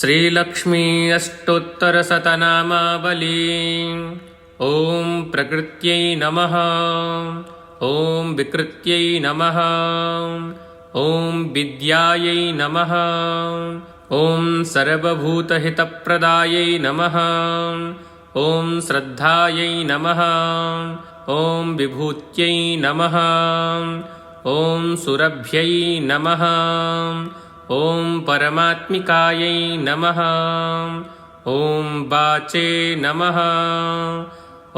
श्रीलक्ष्मी अष्टोत्तरशतनामावली। ॐ प्रकृत्यै नमः। ॐ विकृत्यै नमः। ॐ विद्यायै नमः। ॐ सर्वभूतहितप्रदायै नमः। ॐ श्रद्धायै नमः। ॐ विभूत्यै नमः। ॐ सुरभ्यै नमः। ॐ परमात्मिकायै नमः। ॐ वाचे नमः।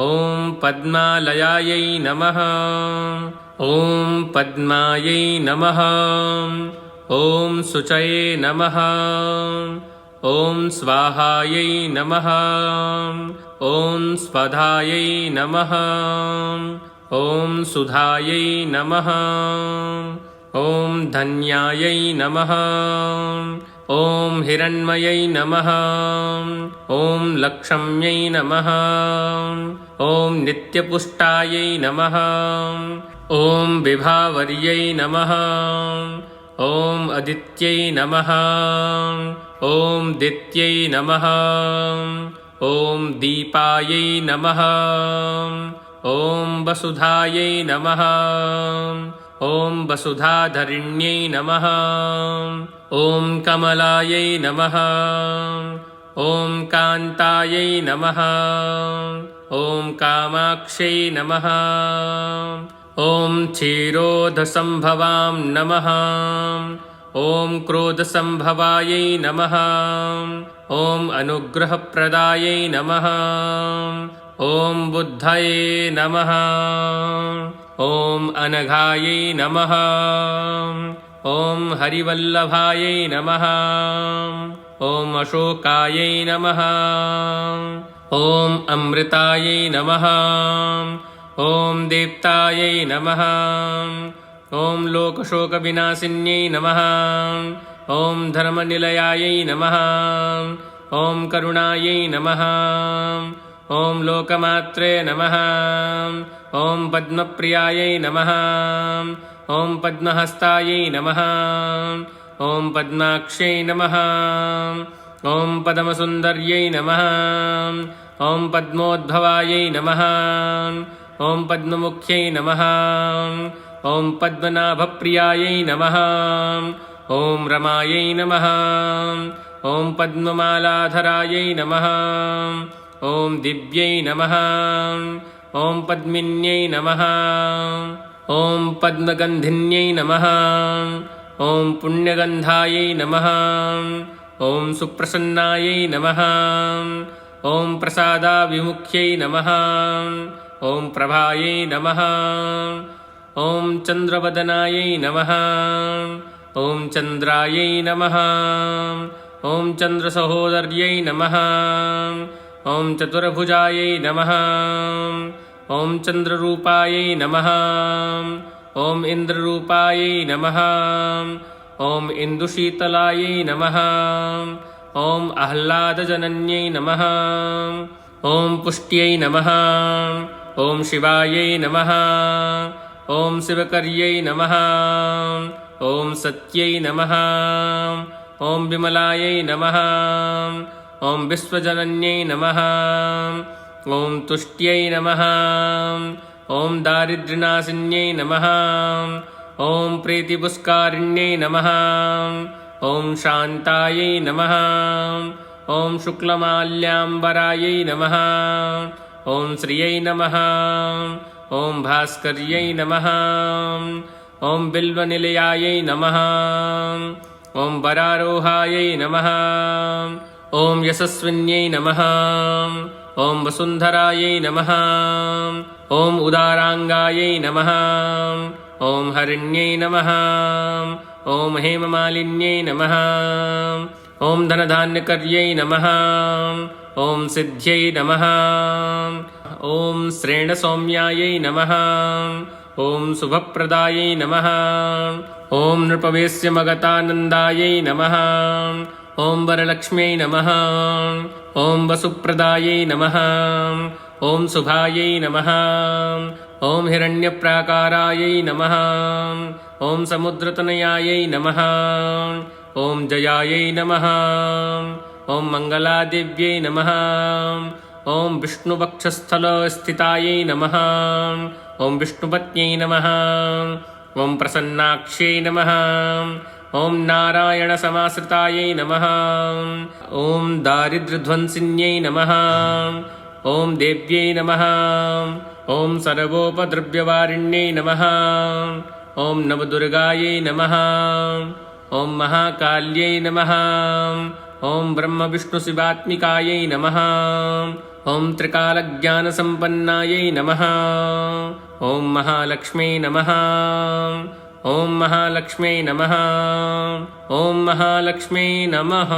ॐ पद्मालयायै नमः। ॐ पद्मायै नमः। ॐ शुचये नमः। ॐ स्वाहायै नमः। ॐ स्वधायै नमः। ॐ सुधायै नमः। ॐ धन्यायै नमः। ॐ हिरण्मयै नमः। ॐ लक्ष्म्यै नमः। ॐ नित्यपुष्टायै नमः। ॐ विभावर्यै नमः। ॐ अदित्यै नमः। ॐ दित्यै नमः। ॐ दीपायै नमः। ॐ वसुधायै नमः। ॐ वसुधाधरिण्यै नमः। ॐ कमलायै नमः। ॐ कान्तायै नमः। ॐ कामाक्ष्यै नमः। ॐ क्षीरोदसम्भवां नमः। ॐ क्रोधसम्भवायै नमः। ॐ अनुग्रहप्रदायै नमः। ॐ बुद्धये नमः। ॐ अनघायै नमः। ॐ हरिवल्लभायै नमः। ॐ अशोकायै नमः। ॐ अमृतायै नमः। ॐ दीप्तायै नमः। ॐ लोकशोकविनाशिन्यै नमः। ॐ धर्मनिलयायै नमः। ॐ करुणायै नमः। ॐ लोकमात्रे नमः। ॐ पद्मप्रियायै नमः। ॐ पद्महस्तायै नमः। ॐ पद्माक्ष्यै नमः। ॐ पद्मसुन्दर्यै नमः। ॐ पद्मोद्भवायै नमः। ॐ पद्ममुख्यै नमः। ॐ पद्मनाभप्रियायै नमः। ॐ रमायै नमः। ॐ पद्ममालाधरायै नमः। ॐ दिव्यै नमः। ॐ पद्मिन्यै नमः। ॐ पद्मगन्धिन्यै नमः। ॐ पुण्यगन्धायै नमः। ॐ सुप्रसन्नायै नमः। ॐ प्रसादाविमुख्यै नमः। ॐ प्रभायै नमः। ॐ चन्द्रवदनायै नमः। ॐ चन्द्रायै नमः। ॐ चन्द्रसहोदर्यै नमः। ॐ चतुर्भुजायै नमः। ॐ चन्द्ररूपायै नमः। ॐ इन्द्ररूपायै नमः। ॐ इन्दुशीतलायै नमः। ॐ आह्लादजनन्यै नमः। ॐ पुष्ट्यै नमः। ॐ शिवायै नमः। ॐ शिवकर्यै नमः। ॐ सत्यै नमः। ॐ विमलायै नमः। ॐ विश्वजनन्यै नमः। ॐ तुष्ट्यै नमः। ॐ दारिद्र्यनाशिन्यै नमः। ॐ प्रीतिपुष्कारिण्यै नमः। ॐ शान्तायै नमः। ॐ शुक्लमाल्याम्बरायै नमः। ॐ श्रियै नमः। ॐ भास्कर्यै नमः। ॐ बिल्वनिलयायै नमः। ॐ वरारोहायै नमः। ॐ यशस्विन्यै नमः। ॐ वसुन्धरायै नमः। ॐ उदाराङ्गायै नमः। ॐ हरिण्यै नमः। ॐ हेममालिन्यै नमः। ॐ धनधान्यकर्यै नमः। ॐ सिद्ध्यै नमः। ॐ श्रेणसौम्यायै नमः। ॐ शुभप्रदायै नमः। ॐ नृपवेश्यमगतानन्दायै नमः। ॐ वरलक्ष्म्यै नमः। ॐ वसुप्रदायै नमः। ॐ शुभायै नमः। ॐ हिरण्यप्राकारायै नमः। ॐ समुद्रतनयायै नमः। ॐ जयायै नमः। ॐ मङ्गलादेव्यै नमः ॐ विष्णुवक्षस्थलस्थितायै नमः ॐ विष्णुपत्न्यै नमः ॐ प्रसन्नाक्ष्यै नमः ॐ नारायणसमाश्रितायै नमः ॐ दारिद्र्यध्वंसिन्यै नमः ॐ देव्यै नमः ॐ सर्वोपद्रव्यवारिण्यै नमः ॐ नवदुर्गायै नमः ॐ महाकाल्यै नमः ॐ ब्रह्मविष्णुशिवात्मिकायै नमः ॐ त्रिकालज्ञानसम्पन्नायै नमः ॐ महालक्ष्म्यै नमः ॐ महालक्ष्म्यै नमः ॐ महालक्ष्म्यै नमः।